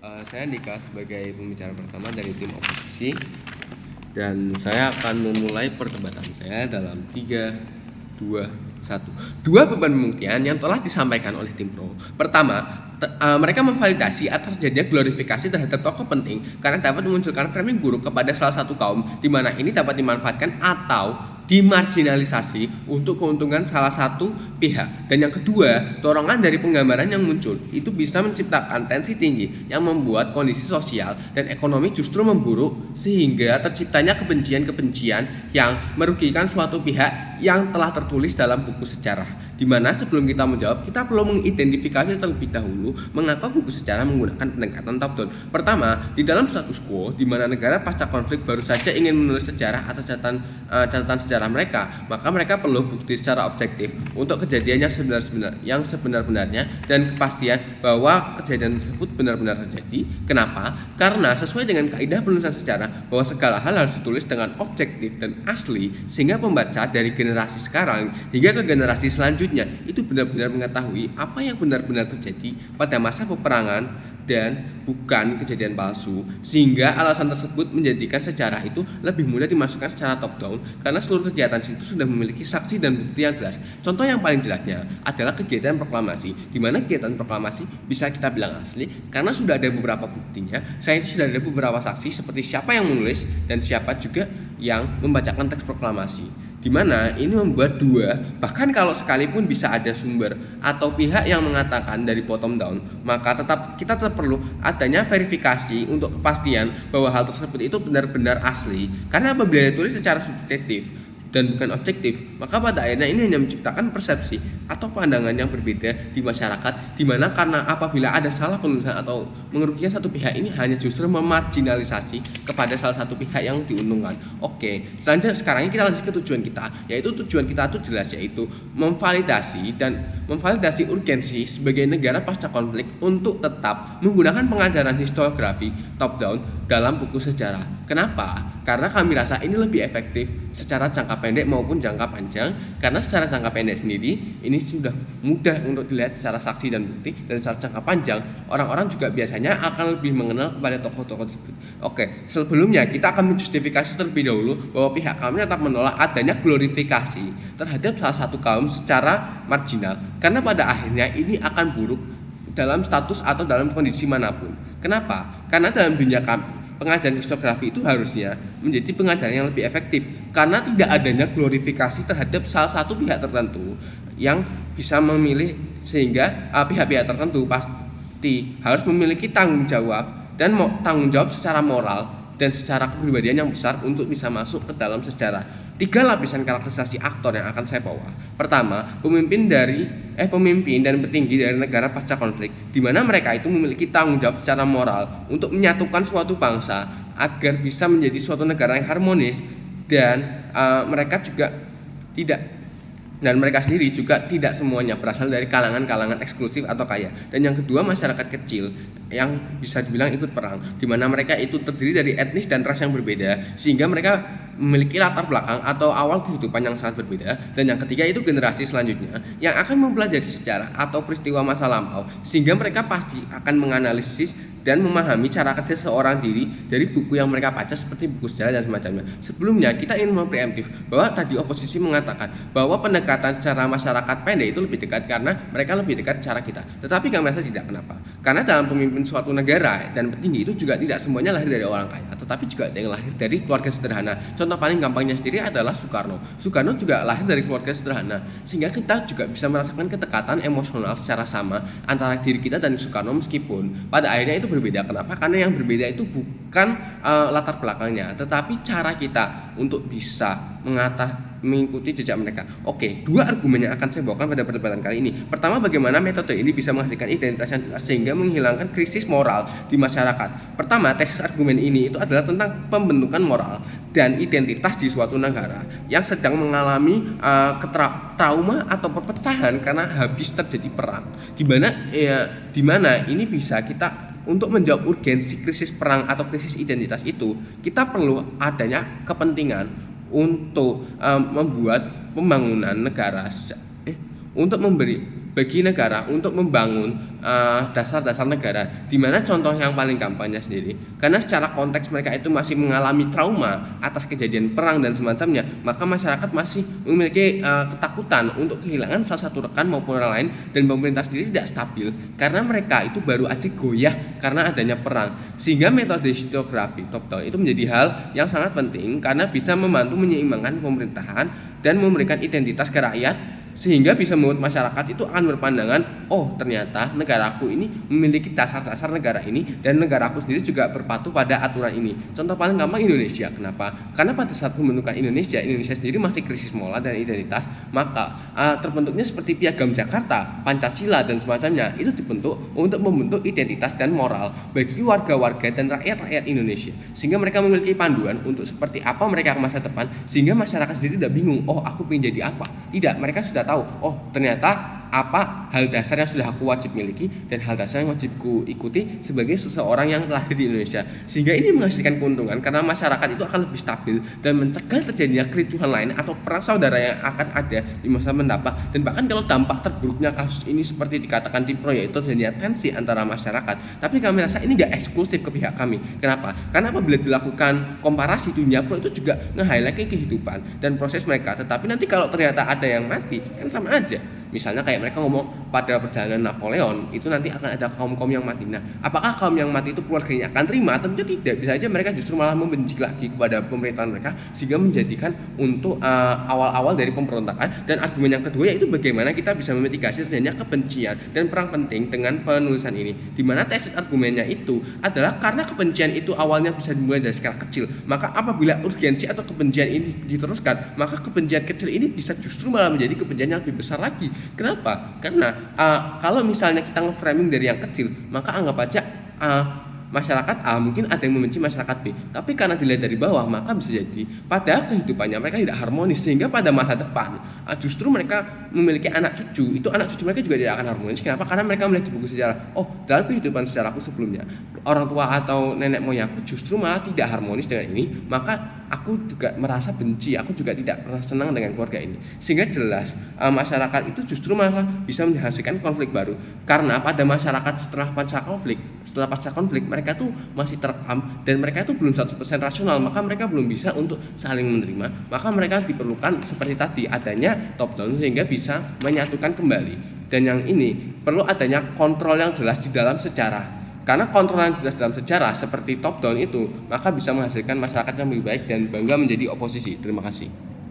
Saya Dika sebagai pembicara pertama dari tim oposisi, dan saya akan memulai perdebatan saya dalam 3, 2, 1. Dua beban pembuktian yang telah disampaikan oleh tim pro. Pertama, mereka memvalidasi atas terjadinya glorifikasi terhadap tokoh penting karena dapat memunculkan framing buruk kepada salah satu kaum, di mana ini dapat dimanfaatkan atau dimarginalisasi untuk keuntungan salah satu pihak. Dan yang kedua, dorongan dari penggambaran yang muncul itu bisa menciptakan tensi tinggi yang membuat kondisi sosial dan ekonomi justru memburuk, sehingga terciptanya kebencian-kebencian yang merugikan suatu pihak yang telah tertulis dalam buku sejarah. Dimana sebelum kita menjawab, kita perlu mengidentifikasi terlebih dahulu mengapa buku sejarah menggunakan pendekatan top down. Pertama, di dalam status quo di mana negara pasca konflik baru saja ingin menulis sejarah atau catatan sejarah mereka, maka mereka perlu bukti secara objektif untuk kejadian yang sebenar-benarnya dan kepastian bahwa kejadian tersebut benar-benar terjadi. Kenapa? Karena sesuai dengan kaidah penulisan sejarah bahwa segala hal harus ditulis dengan objektif dan asli, sehingga pembaca dari generasi sekarang hingga ke generasi selanjutnya itu benar-benar mengetahui apa yang benar-benar terjadi pada masa peperangan dan bukan kejadian palsu, sehingga alasan tersebut menjadikan sejarah itu lebih mudah dimasukkan secara top down karena seluruh kegiatan itu sudah memiliki saksi dan bukti yang jelas. Contoh yang paling jelasnya adalah kegiatan proklamasi, di mana kegiatan proklamasi bisa kita bilang asli karena sudah ada beberapa buktinya. Selain itu sudah ada beberapa saksi seperti siapa yang menulis dan siapa juga yang membacakan teks proklamasi, di mana ini membuat bahkan kalau sekalipun bisa ada sumber atau pihak yang mengatakan dari bottom down, maka kita tetap perlu adanya verifikasi untuk kepastian bahwa hal tersebut itu benar-benar asli. Karena apabila ditulis secara subjektif dan bukan objektif, maka pada akhirnya ini hanya menciptakan persepsi atau pandangan yang berbeda di masyarakat, di mana karena apabila ada salah penulisan atau merugikan satu pihak, ini hanya justru memarginalisasi kepada salah satu pihak yang diuntungkan. Oke, selanjutnya sekarang kita lanjut ke tujuan kita, yaitu tujuan kita itu jelas, yaitu memvalidasi urgensi sebagai negara pasca konflik untuk tetap menggunakan pengajaran historiografi top down dalam buku sejarah. Kenapa? Karena kami rasa ini lebih efektif secara jangka pendek maupun jangka panjang. Karena secara jangka pendek sendiri ini sudah mudah untuk dilihat secara saksi dan bukti, dan secara jangka panjang orang-orang juga biasanya akan lebih mengenal kepada tokoh-tokoh tersebut. Oke, sebelumnya kita akan menjustifikasi terlebih dahulu bahwa pihak kami tetap menolak adanya glorifikasi terhadap salah satu kaum secara marginal, karena pada akhirnya ini akan buruk dalam status atau dalam kondisi manapun. Kenapa? Karena dalam dunia kami, pengajaran historiografi itu harusnya menjadi pengajaran yang lebih efektif karena tidak adanya glorifikasi terhadap salah satu pihak tertentu yang bisa memilih, sehingga pihak-pihak tertentu pasti harus memiliki tanggung jawab secara moral dan secara kepribadian yang besar untuk bisa masuk ke dalam sejarah. 3 lapisan karakterisasi aktor yang akan saya bawa. Pertama, pemimpin dan petinggi dari negara pasca konflik, di mana mereka itu memiliki tanggung jawab secara moral untuk menyatukan suatu bangsa agar bisa menjadi suatu negara yang harmonis, dan mereka sendiri juga tidak semuanya berasal dari kalangan-kalangan eksklusif atau kaya. Dan yang kedua, masyarakat kecil yang bisa dibilang ikut perang, di mana mereka itu terdiri dari etnis dan ras yang berbeda, sehingga mereka memiliki latar belakang atau awal kehidupan yang sangat berbeda. Dan yang ketiga itu generasi selanjutnya yang akan mempelajari sejarah atau peristiwa masa lampau, sehingga mereka pasti akan menganalisis dan memahami cara kerja seorang diri dari buku yang mereka baca seperti buku sejarah dan semacamnya. Sebelumnya kita ingin mempreemptif bahwa tadi oposisi mengatakan bahwa pendekatan secara masyarakat pendek itu lebih dekat karena mereka lebih dekat cara kita. Tetapi kami rasa tidak. Kenapa? Karena dalam pemimpin suatu negara dan petinggi itu juga tidak semuanya lahir dari orang kaya, tetapi juga ada yang lahir dari keluarga sederhana. Contoh paling gampangnya sendiri adalah Soekarno. Soekarno juga lahir dari keluarga sederhana, sehingga kita juga bisa merasakan kedekatan emosional secara sama antara diri kita dan Soekarno, meskipun pada akhirnya itu berbeda. Kenapa? Karena yang berbeda itu bukan latar belakangnya, tetapi cara kita untuk bisa mengikuti jejak mereka. Oke, 2 argumen yang akan saya bawakan pada perdebatan kali ini. Pertama, bagaimana metode ini bisa menghasilkan identitas yang jelas sehingga menghilangkan krisis moral di masyarakat. Pertama, tesis argumen ini itu adalah tentang pembentukan moral dan identitas di suatu negara yang sedang mengalami trauma atau perpecahan karena habis terjadi perang. Di mana ini bisa kita untuk menjawab urgensi krisis perang atau krisis identitas itu, kita perlu adanya kepentingan untuk membuat pembangunan negara untuk bagi negara untuk membangun dasar-dasar negara, dimana contoh yang paling gampangnya sendiri, karena secara konteks mereka itu masih mengalami trauma atas kejadian perang dan semacamnya, maka masyarakat masih memiliki ketakutan untuk kehilangan salah satu rekan maupun orang lain, dan pemerintah sendiri tidak stabil karena mereka itu baru aja goyah karena adanya perang. Sehingga metode historiografi top down itu menjadi hal yang sangat penting karena bisa membantu menyeimbangkan pemerintahan dan memberikan identitas ke rakyat, sehingga bisa membuat masyarakat itu akan berpandangan, oh ternyata negaraku ini memiliki dasar-dasar negara ini, dan negaraku sendiri juga berpatuh pada aturan ini. Contoh paling gampang Indonesia. Kenapa? Karena pada saat pembentukan Indonesia sendiri masih krisis moral dan identitas, maka terbentuknya seperti Piagam Jakarta, Pancasila dan semacamnya itu dibentuk untuk membentuk identitas dan moral bagi warga-warga dan rakyat-rakyat Indonesia, sehingga mereka memiliki panduan untuk seperti apa mereka ke masa depan, sehingga masyarakat sendiri tidak bingung, oh aku ingin jadi apa. Tidak, mereka sudah tahu, oh ternyata apa hal dasar yang sudah aku wajib miliki dan hal dasar yang wajib ku ikuti sebagai seseorang yang lahir di Indonesia. Sehingga ini menghasilkan keuntungan karena masyarakat itu akan lebih stabil dan mencegah terjadinya kericuhan lain atau perang saudara yang akan ada di masa mendatang. Dan bahkan kalau dampak terburuknya kasus ini seperti dikatakan tim Pro, yaitu terjadinya tensi antara masyarakat, tapi kami rasa ini nggak eksklusif ke pihak kami. Kenapa? Karena apabila dilakukan komparasi, dunia pro itu juga nge-highlight kehidupan dan proses mereka, tetapi nanti kalau ternyata ada yang mati kan sama aja. Misalnya kayak mereka ngomong pada perjalanan Napoleon itu nanti akan ada kaum-kaum yang mati. Nah, apakah kaum yang mati itu keluarganya akan terima? Tentu tidak. Bisa saja mereka justru malah membenci lagi kepada pemerintahan mereka, sehingga menjadikan untuk awal-awal dari pemberontakan. Dan argumen yang kedua yaitu bagaimana kita bisa memitigasi terjadinya kebencian dan perang penting dengan penulisan ini. Dimana tesis argumennya itu adalah karena kebencian itu awalnya bisa dimulai dari skala kecil, maka apabila urgensi atau kebencian ini diteruskan, maka kebencian kecil ini bisa justru malah menjadi kebencian yang lebih besar lagi. Kenapa? Karena kalau misalnya kita nge-framing dari yang kecil, maka anggap aja masyarakat A mungkin ada yang membenci masyarakat B, tapi karena dilihat dari bawah, maka bisa jadi pada kehidupannya mereka tidak harmonis, sehingga pada masa depan justru mereka memiliki anak cucu, itu anak cucu mereka juga tidak akan harmonis. Kenapa? Karena mereka melihat di buku sejarah, oh dalam kehidupan sejarahku sebelumnya orang tua atau nenek moyangku justru malah tidak harmonis dengan ini, maka aku juga merasa benci, aku juga tidak pernah senang dengan keluarga ini. Sehingga jelas masyarakat itu justru malah bisa menghasilkan konflik baru, karena pada masyarakat setelah pasca konflik mereka tuh masih terekam dan mereka itu belum 100% rasional, maka mereka belum bisa untuk saling menerima. Maka mereka diperlukan seperti tadi adanya top down sehingga bisa menyatukan kembali. Dan yang ini perlu adanya kontrol yang jelas di dalam sejarah. Karena kontrol yang jelas dalam sejarah seperti top down itu, maka bisa menghasilkan masyarakat yang lebih baik dan bangga menjadi oposisi. Terima kasih.